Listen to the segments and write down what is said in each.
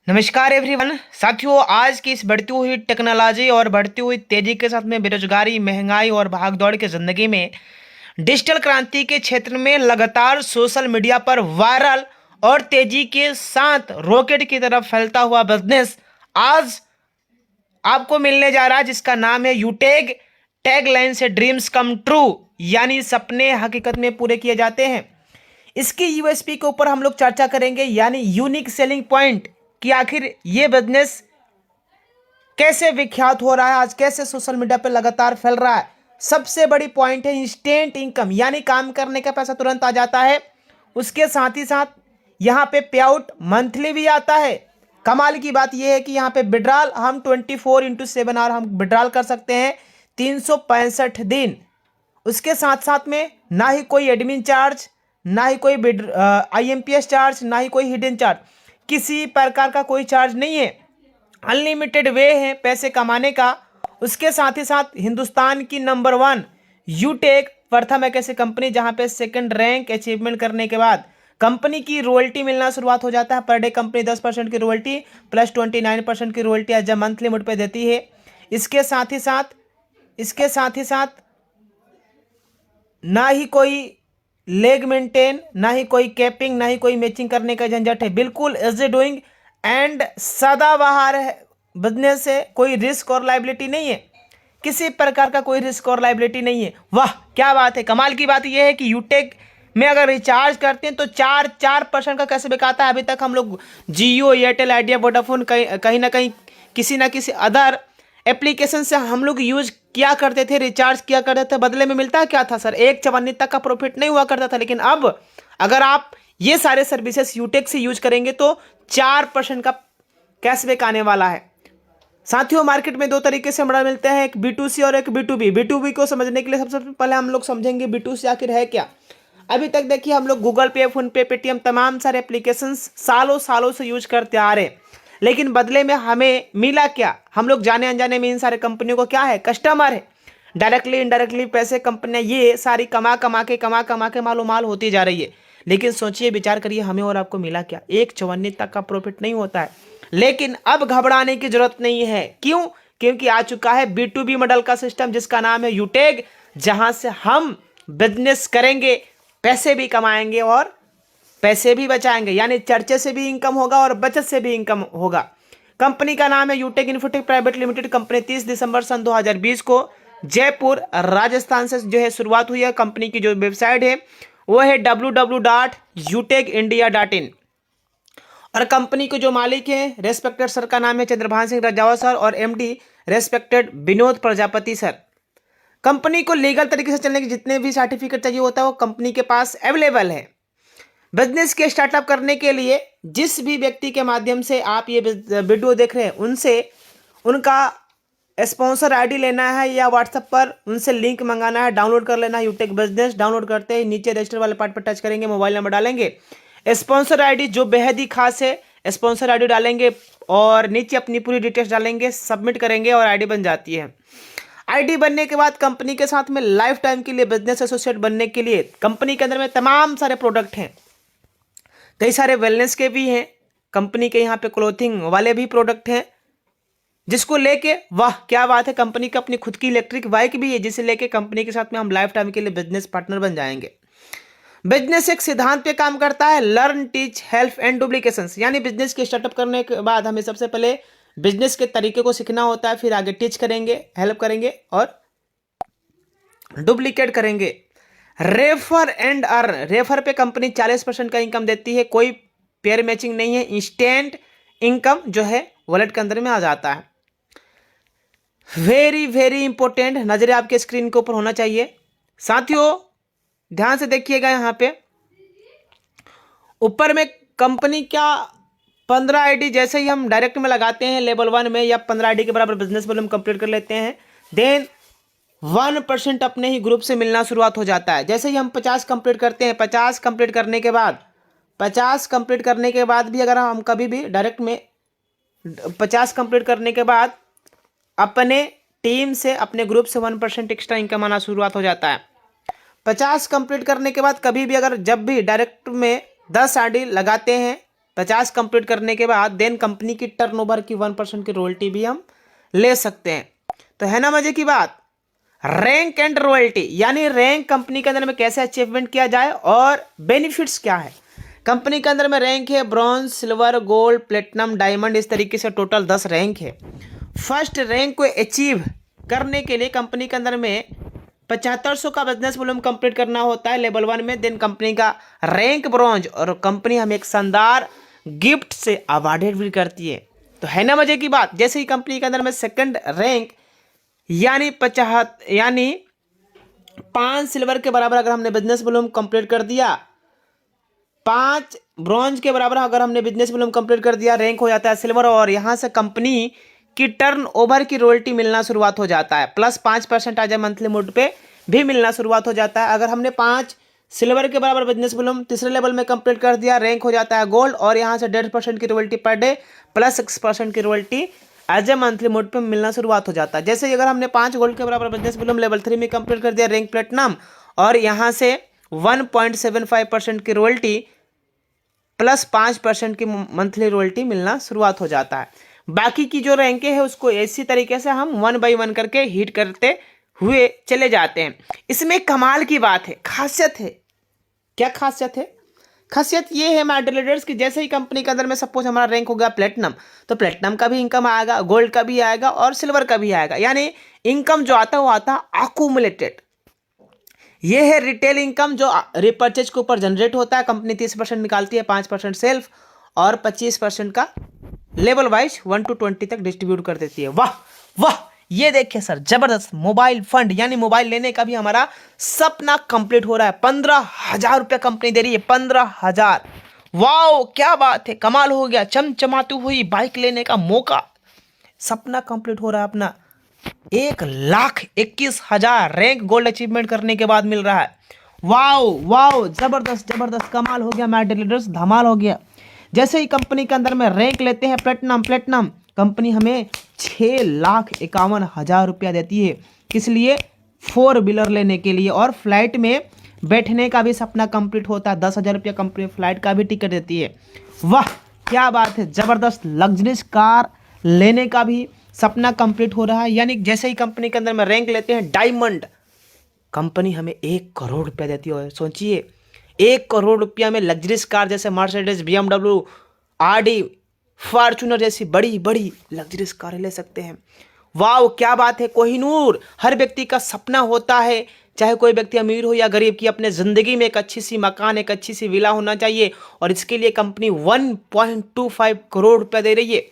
नमस्कार एवरीवन साथियों, आज की इस बढ़ती हुई टेक्नोलॉजी और बढ़ती हुई तेजी के साथ में बेरोजगारी, महंगाई और भागदौड़ की जिंदगी में डिजिटल क्रांति के क्षेत्र में लगातार सोशल मीडिया पर वायरल और तेजी के साथ रॉकेट की तरफ फैलता हुआ बिजनेस आज आपको मिलने जा रहा है, जिसका नाम है यूटेग। टैगलाइन से ड्रीम्स कम ट्रू, यानी सपने हकीकत में पूरे किए जाते हैं। इसकी यूएसपी के ऊपर हम लोग चर्चा करेंगे, यानी यूनिक सेलिंग पॉइंट, कि आखिर ये बिजनेस कैसे विख्यात हो रहा है, आज कैसे सोशल मीडिया पर लगातार फैल रहा है। सबसे बड़ी पॉइंट है इंस्टेंट इनकम, यानी काम करने का पैसा तुरंत आ जाता है। उसके साथ ही साथ यहाँ पे पे आउट मंथली भी आता है। कमाल की बात यह है कि यहाँ पे विड्रॉल हम 24/7 आवर हम विड्रॉल कर सकते हैं, 365 दिन। उसके साथ साथ में ना ही कोई एडमिन चार्ज, ना ही कोई IMPS चार्ज, ना ही कोई हिडन चार्ज, किसी प्रकार का कोई चार्ज नहीं है। अनलिमिटेड वे है पैसे कमाने का। उसके साथ ही साथ हिंदुस्तान की नंबर 1 यूटेक प्रथम एक ऐसी कंपनी जहां पे सेकंड रैंक अचीवमेंट करने के बाद कंपनी की रॉयल्टी मिलना शुरुआत हो जाता है। पर डे कंपनी 10% की रॉयल्टी प्लस 29% की रॉयल्टी एज मंथली मोड पे देती है। इसके साथ ही साथ ना ही कोई लेग मेंटेन, ना ही कोई कैपिंग, ना ही कोई मैचिंग करने का झंझट है। बिल्कुल इजी डूइंग एंड सदाबहार बिजनेस है। कोई रिस्क और लाइबिलिटी नहीं है, किसी प्रकार का कोई रिस्क और लाइबिलिटी नहीं है। वाह क्या बात है। कमाल की बात यह है कि यूटेक में अगर रिचार्ज करते हैं तो 4% का कैशबैक आता है। अभी तक हम लोग जियो, एयरटेल, आइडिया, वोडाफोन कहीं ना कहीं किसी ना किसी अदर एप्लीकेशन से हम लोग यूज किया करते थे, रिचार्ज किया करते थे। बदले में मिलता क्या था सर? 1/54 तक का प्रॉफिट नहीं हुआ करता था। लेकिन अब अगर आप ये सारे सर्विसेज यूटेक से यूज करेंगे तो 4% का कैशबैक आने वाला है। साथियों, मार्केट में दो तरीके से मॉडल मिलते हैं, एक B2C और एक B2B। B2B को समझने के लिए सबसे पहले हम लोग समझेंगे B2C आखिर है क्या। अभी तक देखिए हम लोग गूगल पे, फोन पे, पेटीएम, तमाम सारे एप्लीकेशन सालों सालों से यूज करते आ रहे हैं। लेकिन बदले में हमें मिला क्या? हम लोग जाने अनजाने में इन सारे कंपनियों को क्या है, कस्टमर है। डायरेक्टली इनडायरेक्टली पैसे कंपनियां ये सारी कमा कमा के मालो माल होती जा रही है। लेकिन सोचिए, विचार करिए, हमें और आपको मिला क्या? 1/54 तक का प्रॉफिट नहीं होता है। लेकिन अब घबराने की जरूरत नहीं है। क्यों? क्योंकि आ चुका है B2B मॉडल का सिस्टम, जिसका नाम है यूटेग, जहां से हम बिजनेस करेंगे, पैसे भी कमाएंगे और पैसे भी बचाएंगे। यानी चर्चे से भी इनकम होगा और बचत से भी इनकम होगा। कंपनी का नाम है यूटेक इन्फोटेक प्राइवेट लिमिटेड। कंपनी 30 दिसंबर सन 2020 को जयपुर राजस्थान से जो है शुरुआत हुई है। कंपनी की जो वेबसाइट है वो है www.utekindia.in। और कंपनी के जो मालिक हैं, रेस्पेक्टेड सर का नाम है चंद्रभान सिंह रजावा सर, और MD respected Vinod Prajapati sir. Company को लीगल तरीके से चलने के जितने भी सर्टिफिकेट चाहिए होता है वो कंपनी के पास अवेलेबल है। बिजनेस के स्टार्टअप करने के लिए जिस भी व्यक्ति के माध्यम से आप ये वीडियो देख रहे हैं, उनसे उनका स्पॉन्सर ID लेना है या व्हाट्सएप पर उनसे लिंक मंगाना है, डाउनलोड कर लेना है यूटेक बिजनेस। डाउनलोड करते ही नीचे रजिस्टर वाले पार्ट पर टच करेंगे, मोबाइल नंबर डालेंगे, स्पॉन्सर ID जो बेहद ही खास है, स्पॉन्सर ID डालेंगे और नीचे अपनी पूरी डिटेल्स डालेंगे, सबमिट करेंगे और ID बन जाती है। ID बनने के बाद कंपनी के साथ में लाइफ टाइम के लिए बिजनेस एसोसिएट बनने के लिए कंपनी के अंदर में तमाम सारे प्रोडक्ट हैं। कई सारे वेलनेस के भी हैं, कंपनी के यहाँ पे क्लोथिंग वाले भी प्रोडक्ट हैं, जिसको लेके वाह क्या बात है, कंपनी की अपनी खुद की इलेक्ट्रिक बाइक भी है, जिसे लेके कंपनी के साथ में हम लाइफ टाइम के लिए बिजनेस पार्टनर बन जाएंगे। बिजनेस एक सिद्धांत पे काम करता है, learn, teach, help and duplications. यानी बिजनेस के स्टार्टअप करने के बाद हमें सबसे पहले बिजनेस के तरीके को सीखना होता है, फिर आगे टीच करेंगे, हेल्प करेंगे और डुप्लीकेट करेंगे। रेफर एंड अर्न, रेफर पे कंपनी 40% का इनकम देती है। कोई पेयर मैचिंग नहीं है, इंस्टेंट इनकम जो है वॉलेट के अंदर में आ जाता है। वेरी वेरी इंपॉर्टेंट, नजरें आपके स्क्रीन के ऊपर होना चाहिए। साथियों ध्यान से देखिएगा, यहां पे ऊपर में कंपनी क्या 15 ID जैसे ही हम डायरेक्ट में लगाते हैं लेवल 1 में, या 15 ID के बराबर बिजनेस वॉल्यूम कंप्लीट कर लेते हैं, देन 1% अपने ही ग्रुप से मिलना शुरुआत हो जाता है। जैसे ही हम 50 कंप्लीट करते हैं, 50 कंप्लीट करने के बाद भी अगर हम कभी भी डायरेक्ट में 50 कंप्लीट करने के बाद अपने टीम से, अपने ग्रुप से 1% एक्स्ट्रा इनकम आना शुरुआत हो जाता है। 50 कंप्लीट करने के बाद कभी भी अगर जब भी डायरेक्ट में 10 ID लगाते हैं 50 कंप्लीट करने के बाद देन कंपनी की टर्नओवर की 1% की रॉयल्टी भी हम ले सकते हैं। तो है ना मजे की बात। रैंक एंड रॉयल्टी यानी रैंक कंपनी के अंदर में कैसे अचीवमेंट किया जाए और बेनिफिट्स क्या है। कंपनी के अंदर में रैंक है bronze, silver, gold, platinum, diamond, इस तरीके से टोटल 10 रैंक है। फर्स्ट रैंक को अचीव करने के लिए कंपनी के अंदर में 7500 का बिजनेस वॉल्यूम कंप्लीट करना होता है लेवल 1 में। देन कंपनी का रैंक ब्रॉन्ज और कंपनी हमें एक शानदार गिफ्ट से अवार्डेड भी करती है। तो है ना मजे की बात। जैसे ही कंपनी के अंदर में सेकंड रैंक यानी 5 सिल्वर के बराबर अगर हमने बिजनेस वॉल्यूम कंप्लीट कर दिया, 5 ब्रॉन्ज के बराबर अगर हमने बिजनेस वॉल्यूम कंप्लीट कर दिया, रैंक हो जाता है सिल्वर। और यहां से कंपनी की टर्न ओवर की रॉयल्टी मिलना शुरुआत हो जाता है, प्लस 5% आज मंथली मोड पे भी मिलना शुरुआत हो जाता है। अगर हमने 5 सिल्वर के बराबर बिजनेस वॉल्यूम तीसरे लेवल में कंप्लीट कर दिया, रैंक हो जाता है गोल्ड। और यहाँ से 1.5% की रॉयल्टी पर डे प्लस 6% की royalty as a monthly mode पे मिलना शुरुआत हो जाता है। जैसे ही अगर हमने 5 गोल्ड के बराबर बिजनेस वॉल्यूम लेवल 3 में कंप्लीट कर दिया, रैंक प्लेटिनम, और यहाँ से 1.75% की रॉयल्टी प्लस 5% की मंथली रॉयल्टी मिलना शुरुआत हो जाता है। बाकी की जो रैंकें हैं उसको इसी तरीके से हम 1 बाई 1 करके हिट करते हुए चले जाते हैं। इसमें कमाल की बात है, खासियत है। क्या खासियत है? खासियत ये है माय डियर कि जैसे ही कंपनी के अंदर में सपोज हमारा रैंक हो गया प्लेटिनम, तो प्लेटिनम का भी इनकम आएगा, गोल्ड का भी आएगा और सिल्वर का भी आएगा। यानी इनकम जो आता है वो आता है अक्यूमुलेटेड। ये है रिटेल इनकम जो रिपर्चेज के ऊपर जनरेट होता है। कंपनी 30% निकालती है, 5% सेल्फ और 25% का लेवल वाइज 1 to 20 तक डिस्ट्रीब्यूट कर देती है। वाह वाह, ये देखिए सर, जबरदस्त। मोबाइल फंड यानी मोबाइल लेने का भी हमारा सपना कंप्लीट हो रहा है। 15,000 रुपया कंपनी दे रही है, 15,000। वाओ क्या बात है, कमाल हो गया। चमचमाती हुई बाइक लेने का मौका, सपना कंप्लीट हो रहा है अपना। 1,21,000 रैंक गोल्ड अचीवमेंट करने के बाद मिल रहा है। वाओ वाओ, जबरदस्त जबरदस्त, कमाल हो गया माय डियर लीडर्स, धमाल हो गया। जैसे ही कंपनी के अंदर में रैंक लेते हैं प्लेटिनम, कंपनी हमें 6,51,000 रुपया देती है। किस लिए? 4 व्हीलर लेने के लिए। और फ्लाइट में बैठने का भी सपना कंप्लीट होता है, 10,000 रुपया कंपनी फ्लाइट का भी टिकट देती है। वाह क्या बात है, जबरदस्त। लग्जरीज कार लेने का भी सपना कंप्लीट हो रहा है। यानी जैसे ही कंपनी के अंदर में रैंक लेते हैं डायमंड, कंपनी हमें 1 करोड़ रुपया देती है। सोचिए 1 करोड़ रुपया में लग्जरीज कार जैसे मर्सिडीज, BMW, आडी, फॉर्च्यूनर जैसी बड़ी बड़ी लग्जरीज कारें ले सकते हैं। वाह क्या बात है। कोहिनूर हर व्यक्ति का सपना होता है, चाहे कोई व्यक्ति अमीर हो या गरीब, की अपने जिंदगी में एक अच्छी सी मकान, एक अच्छी सी विला होना चाहिए। और इसके लिए कंपनी 1.25 करोड़ रुपया दे रही है।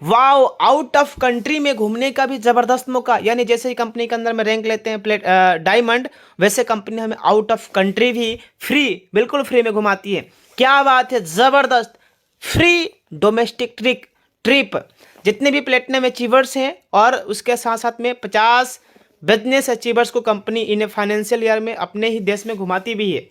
वाओ, आउट ऑफ कंट्री में घूमने का भी जबरदस्त मौका। यानी जैसे ही कंपनी के अंदर में रैंक लेते हैं डायमंड, वैसे कंपनी हमें आउट ऑफ कंट्री भी फ्री, बिल्कुल फ्री में घुमाती है। क्या बात है, जबरदस्त। फ्री डोमेस्टिक ट्रिप जितने भी प्लेटिनम अचीवर्स हैं और उसके साथ साथ में 50 बिजनेस अचीवर्स को कंपनी इन फाइनेंशियल ईयर में अपने ही देश में घुमाती भी है।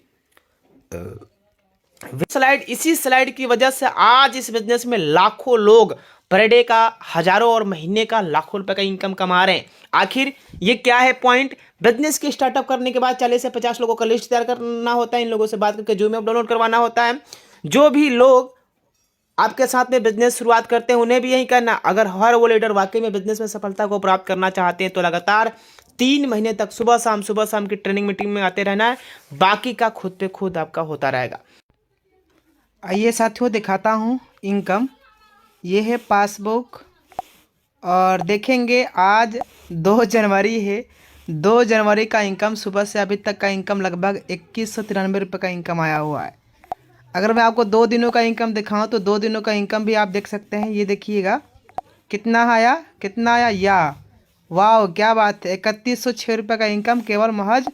इसी स्लाइड की वजह से आज इस बिजनेस में लाखों लोग पर डे का, हजारों और महीने का लाखों रुपए का इनकम कमा रहे हैं। आखिर ये क्या है पॉइंट? बिजनेस की स्टार्टअप करने के बाद 40 से 50 लोगों का लिस्ट तैयार करना होता है। इन लोगों से बात करके जूम ऐप डाउनलोड करवाना होता है। जो भी लोग आपके साथ में बिजनेस शुरुआत करते हैं उन्हें भी यही करना। अगर हर वो लीडर वाकई में बिजनेस में सफलता को प्राप्त करना चाहते हैं तो लगातार 3 महीने तक सुबह शाम की ट्रेनिंग मीटिंग में आते रहना है। बाकी का खुद पे खुद आपका होता रहेगा। आइए साथियों दिखाता हूँ इनकम। ये है पासबुक और देखेंगे आज 2 जनवरी है। 2 जनवरी का इनकम, सुबह से अभी तक का इनकम लगभग 2193 रुपये का इनकम आया हुआ है। अगर मैं आपको 2 दिनों का इनकम दिखाऊं तो 2 दिनों का इनकम भी आप देख सकते हैं। ये देखिएगा कितना आया या वाह क्या बात है, 3106 रुपये का इनकम केवल महज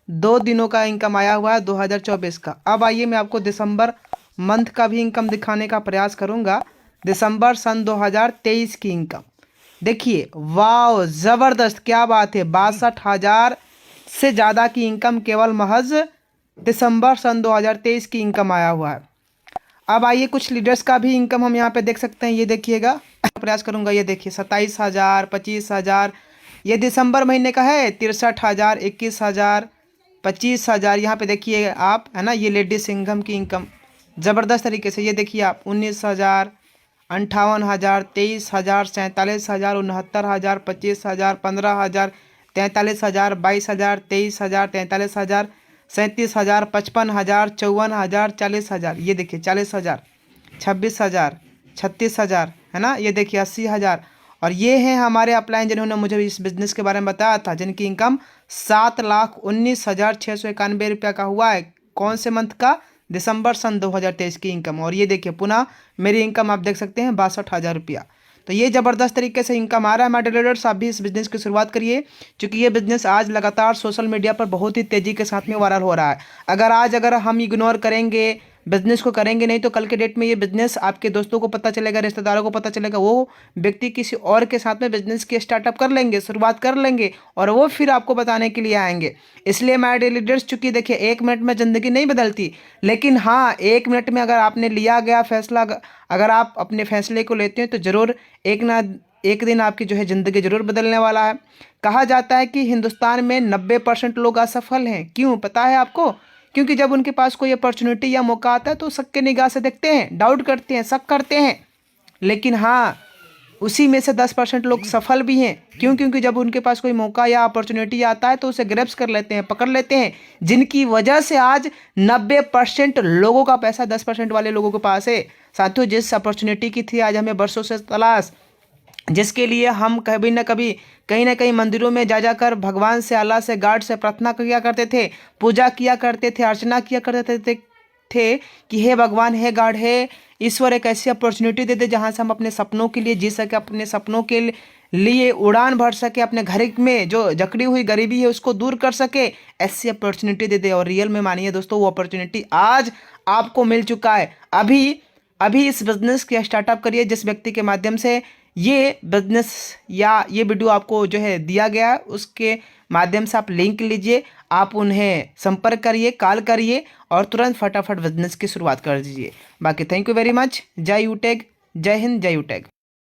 2 दिनों का इनकम आया हुआ है 2024 का। अब आइए मैं आपको दिसंबर मंथ का भी इनकम दिखाने का प्रयास करूंगा। दिसंबर सन 2023 की इनकम देखिए, वाह ज़बरदस्त, क्या बात है। 62,000 से ज़्यादा की इनकम केवल महज दिसंबर सन 2023 की इनकम आया हुआ है। अब आइए कुछ लीडर्स का भी इनकम हम यहाँ पे देख सकते हैं। ये देखिएगा, प्रयास करूँगा। ये देखिए 27,000, 25,000, ये दिसंबर महीने का है। 63,000, 21,000, 25,000। यहाँ पे देखिए आप, है ना, ये लेडीज इनकम की इनकम ज़बरदस्त तरीके से। ये देखिए आप 19,000, 58,000, 23,000, 47,000, 69,000, 25,000, 15,000, 43,000, 22,000, 23,000, 43,000, 37,000, 55,000, 54,000, 40,000। ये देखिए 40,000, 26,000, 36,000, है ना। ये देखिए 80,000। और ये हैं हमारे अपलाइन जिन्होंने मुझे इस बिज़नेस के बारे में बताया था, जिनकी इनकम 7,19,691 रुपये का हुआ है। कौन से मंथ का? दिसंबर सन 2023 की इनकम। और ये देखिए पुनः मेरी इनकम आप देख सकते हैं 62,000 रुपया। तो ये ज़बरदस्त तरीके से इनकम आ रहा है माय ट्रेडर्स। आप भी इस बिज़नेस की शुरुआत करिए, क्योंकि ये बिज़नेस आज लगातार सोशल मीडिया पर बहुत ही तेज़ी के साथ में वायरल हो रहा है। अगर हम इग्नोर करेंगे, बिज़नेस को करेंगे नहीं, तो कल के डेट में ये बिज़नेस आपके दोस्तों को पता चलेगा, रिश्तेदारों को पता चलेगा, वो व्यक्ति किसी और के साथ में बिज़नेस की स्टार्टअप कर लेंगे, शुरुआत कर लेंगे, और वो फिर आपको बताने के लिए आएंगे। इसलिए माय डेली लीडर्स, चूँकि देखिए 1 मिनट में ज़िंदगी नहीं बदलती, लेकिन हाँ 1 मिनट में अगर आपने लिया गया फैसला, अगर आप अपने फैसले को लेते हैं, तो ज़रूर एक दिन आपकी जो है ज़िंदगी ज़रूर बदलने वाला है। कहा जाता है कि हिंदुस्तान में 90% लोग असफल हैं। क्यों पता है आपको? क्योंकि जब उनके पास कोई अपॉर्चुनिटी या मौका आता है तो सबके निगाह से देखते हैं, डाउट करते हैं, शक करते हैं। लेकिन हाँ, उसी में से 10% लोग सफल भी हैं। क्यों? क्योंकि जब उनके पास कोई मौका या अपॉर्चुनिटी आता है तो उसे ग्रैब्स कर लेते हैं, पकड़ लेते हैं, जिनकी वजह से आज 90% लोगों का पैसा 10% वाले लोगों के पास है। साथियों, जिस अपॉर्चुनिटी की थी आज हमें बरसों से तलाश, जिसके लिए हम कभी ना कभी कहीं ना कहीं मंदिरों में जा जाकर भगवान से, अल्लाह से, गॉड से प्रार्थना किया करते थे, पूजा किया करते थे, अर्चना किया करते थे कि हे भगवान, हे गॉड, हे ईश्वर, एक ऐसी अपॉर्चुनिटी दे दे जहाँ से हम अपने सपनों के लिए जी सके, अपने सपनों के लिए उड़ान भर सके, अपने घर में जो जकड़ी हुई गरीबी है उसको दूर कर सके। ऐसी अपॉर्चुनिटी दे दे। और रियल में मानिए दोस्तों, वो अपॉर्चुनिटी आज आपको मिल चुका है। अभी इस बिज़नेस की स्टार्टअप करिए, जिस व्यक्ति के माध्यम से ये बिज़नेस या ये वीडियो आपको जो है दिया गया है, उसके माध्यम से आप लिंक लीजिए, आप उन्हें संपर्क करिए, कॉल करिए और तुरंत फटाफट बिजनेस की शुरुआत कर दीजिए। बाकी थैंक यू वेरी मच। जय यूटेक, जय हिंद, जय यूटेक।